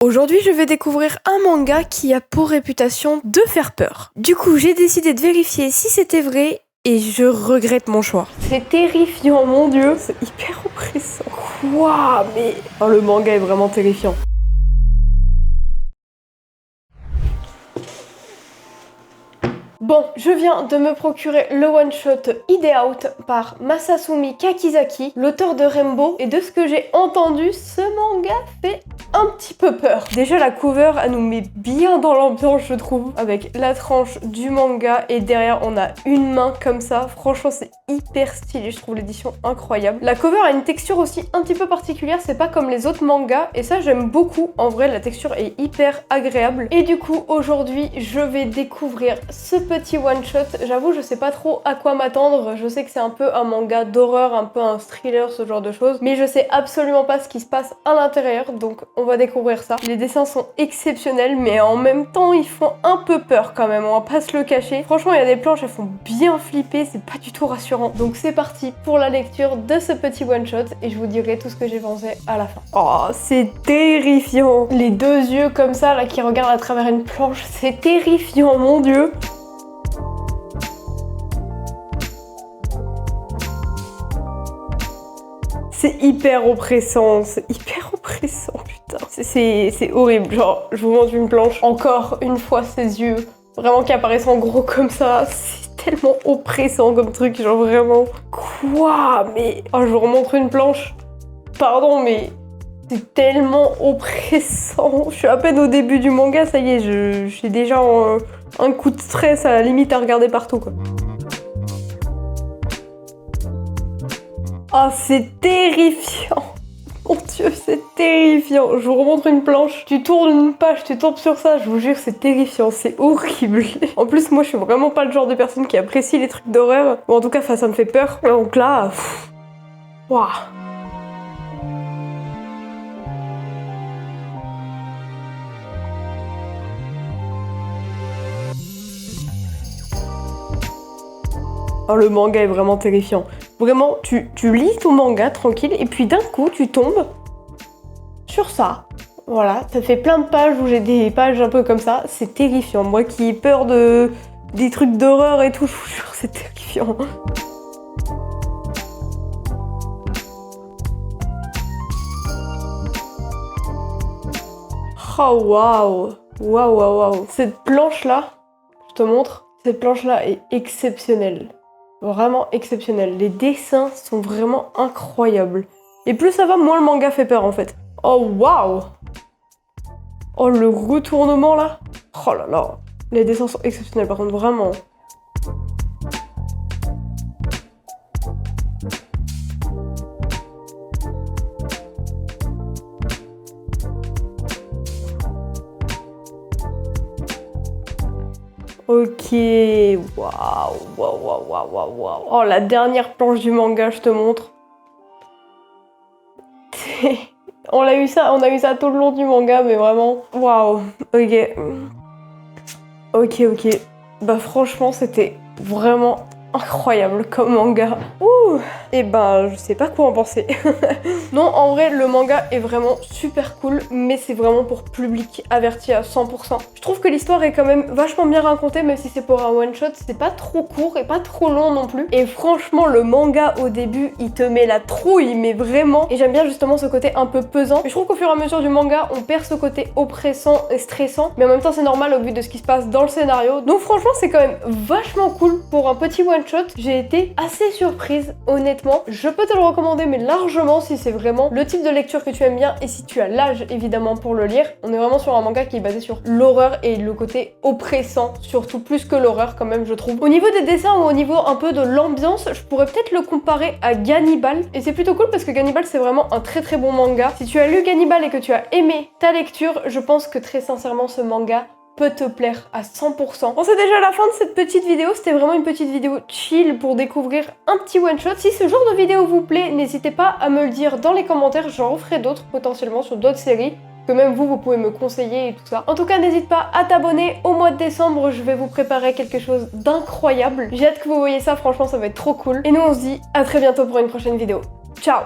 Aujourd'hui, je vais découvrir un manga qui a pour réputation de faire peur. Du coup, j'ai décidé de vérifier si c'était vrai et je regrette mon choix. C'est terrifiant, mon dieu, c'est hyper oppressant. Quoi? Mais... Oh, le manga est vraiment terrifiant. Bon, je viens de me procurer le one-shot Ide Out par Masasumi Kakizaki, l'auteur de Rainbow, et de ce que j'ai entendu, ce manga fait un petit peu peur. Déjà, la cover, elle nous met bien dans l'ambiance, je trouve, avec la tranche du manga, et derrière, on a une main comme ça. Franchement, c'est hyper stylé, je trouve l'édition incroyable. La cover a une texture aussi un petit peu particulière, c'est pas comme les autres mangas, et ça, j'aime beaucoup. En vrai, la texture est hyper agréable. Et du coup, aujourd'hui, je vais découvrir ce petit one-shot. J'avoue, je sais pas trop à quoi m'attendre. Je sais que c'est un peu un manga d'horreur, un peu un thriller, ce genre de choses. Mais je sais absolument pas ce qui se passe à l'intérieur, donc on va découvrir ça. Les dessins sont exceptionnels, mais en même temps, ils font un peu peur quand même, on va pas se le cacher. Franchement, il y a des planches, elles font bien flipper, c'est pas du tout rassurant. Donc c'est parti pour la lecture de ce petit one-shot, et je vous dirai tout ce que j'ai pensé à la fin. Oh, c'est terrifiant! Les deux yeux comme ça, là, qui regardent à travers une planche, c'est terrifiant, mon dieu! C'est hyper oppressant, putain. C'est horrible, genre, je vous montre une planche, encore une fois ses yeux, vraiment qui apparaissent en gros comme ça, c'est tellement oppressant comme truc, genre vraiment... Quoi? Mais... Oh, je vous remontre une planche, pardon, mais... C'est tellement oppressant, je suis à peine au début du manga, ça y est, j'ai déjà un coup de stress à la limite à regarder partout, quoi. Oh, c'est terrifiant! Mon dieu, c'est terrifiant! Je vous remontre une planche, tu tournes une page, tu tombes sur ça, je vous jure, c'est terrifiant, c'est horrible! En plus, moi, je suis vraiment pas le genre de personne qui apprécie les trucs d'horreur, ou en tout cas, ça me fait peur. Donc là, waouh! Oh, le manga est vraiment terrifiant. Vraiment, tu lis ton manga tranquille et puis d'un coup, tu tombes sur ça. Voilà, ça fait plein de pages où j'ai des pages un peu comme ça. C'est terrifiant. Moi qui ai peur des trucs d'horreur et tout, je vous jure, c'est terrifiant. Oh, waouh! Waouh, waouh, waouh! Cette planche-là, je te montre, cette planche-là est exceptionnelle. Vraiment exceptionnel. Les dessins sont vraiment incroyables. Et plus ça va, moins le manga fait peur en fait. Oh waouh! Oh le retournement là! Oh là là! Les dessins sont exceptionnels par contre, vraiment. Ok, waouh, waouh, waouh, waouh, waouh. Oh, la dernière planche du manga, je te montre. On a eu ça tout le long du manga, mais vraiment, waouh. Ok. Ok. Bah franchement, c'était vraiment incroyable comme manga. Ouh. Et ben, je sais pas quoi en penser. Non, en vrai, le manga est vraiment super cool, mais c'est vraiment pour public averti à 100%. Je trouve que l'histoire est quand même vachement bien racontée, même si c'est pour un one-shot, c'est pas trop court et pas trop long non plus. Et franchement, le manga, au début, il te met la trouille, mais vraiment. Et j'aime bien justement ce côté un peu pesant. Mais je trouve qu'au fur et à mesure du manga, on perd ce côté oppressant et stressant, mais en même temps, c'est normal au vu de ce qui se passe dans le scénario. Donc franchement, c'est quand même vachement cool pour un petit one-shot. J'ai été assez surprise, honnêtement. Je peux te le recommander, mais largement si c'est vraiment le type de lecture que tu aimes bien et si tu as l'âge évidemment pour le lire. On est vraiment sur un manga qui est basé sur l'horreur et le côté oppressant, surtout plus que l'horreur quand même, je trouve. Au niveau des dessins ou au niveau un peu de l'ambiance, je pourrais peut-être le comparer à Gannibal. Et c'est plutôt cool parce que Gannibal, c'est vraiment un très bon manga. Si tu as lu Gannibal et que tu as aimé ta lecture, je pense que très sincèrement ce manga peut te plaire à 100%. Bon, c'est déjà la fin de cette petite vidéo, c'était vraiment une petite vidéo chill pour découvrir un petit one-shot. Si ce genre de vidéo vous plaît, n'hésitez pas à me le dire dans les commentaires, j'en referai d'autres potentiellement sur d'autres séries, que même vous pouvez me conseiller et tout ça. En tout cas, n'hésite pas à t'abonner. Au mois de décembre, je vais vous préparer quelque chose d'incroyable. J'ai hâte que vous voyez ça, franchement, ça va être trop cool. Et nous, on se dit à très bientôt pour une prochaine vidéo. Ciao!